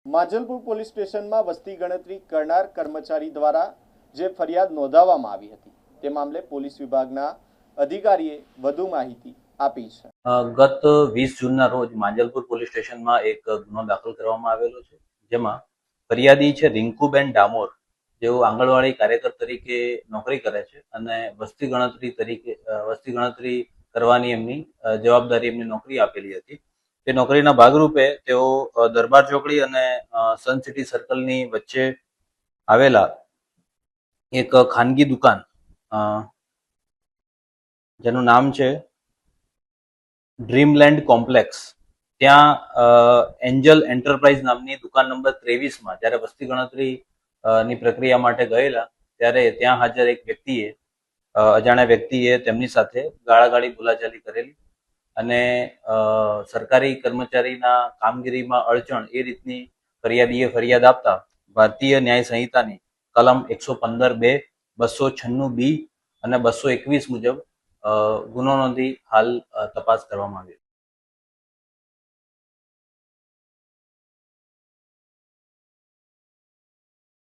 Manjalpur police સ્ટેશનમાં વસ્તી ગણતરી કરનાર કર્મચારી દ્વારા જે ફરિયાદ નોંધાવવામાં આવી હતી તે મામલે પોલીસ વિભાગના અધિકારીએ વધુ માહિતી આપી છે। ગત 20 જૂનના રોજ માંજલપુર પોલીસ સ્ટેશનમાં એક ગુનો દાખલ કરવામાં આવેલો છે, જેમાં ફરિયાદી છે રિંકુબેન ડામોર, જેઓ આંગણવાડી કાર્યકર તરીકે નોકરી કરે છે અને વસ્તી ગણતરી કરવાની એમની જવાબદારી એમની નોકરી આપેલી હતી। તે નોકરીના ભાગરૂપે તેઓ દરબાર ચોકડી અને સન સિટી સર્કલની વચ્ચે આવેલા એક ખાનગી દુકાન, જેનું નામ છે ડ્રીમલેન્ડ કોમ્પ્લેક્સ, ત્યાં એન્જલ એન્ટરપ્રાઇઝ નામની દુકાન નંબર 23માં જ્યારે વસ્તી ગણતરી ની પ્રક્રિયા માટે ગયેલા ત્યારે ત્યાં હાજર એક વ્યક્તિએ, અજાણ્યા વ્યક્તિએ તેમની સાથે ગાળાગાળી બોલાચાલી કરેલી અને સરકારી કર્મચારીના કામગીરીમાં અડચણ એ રીતની ફરિયાદીએ ફરિયાદ આપતા ભારતીય ન્યાય સંહિતાની કલમ 115(2), 296(b) અને 221 મુજબ ગુનો નોંધી હાલ તપાસ કરવામાં આવી।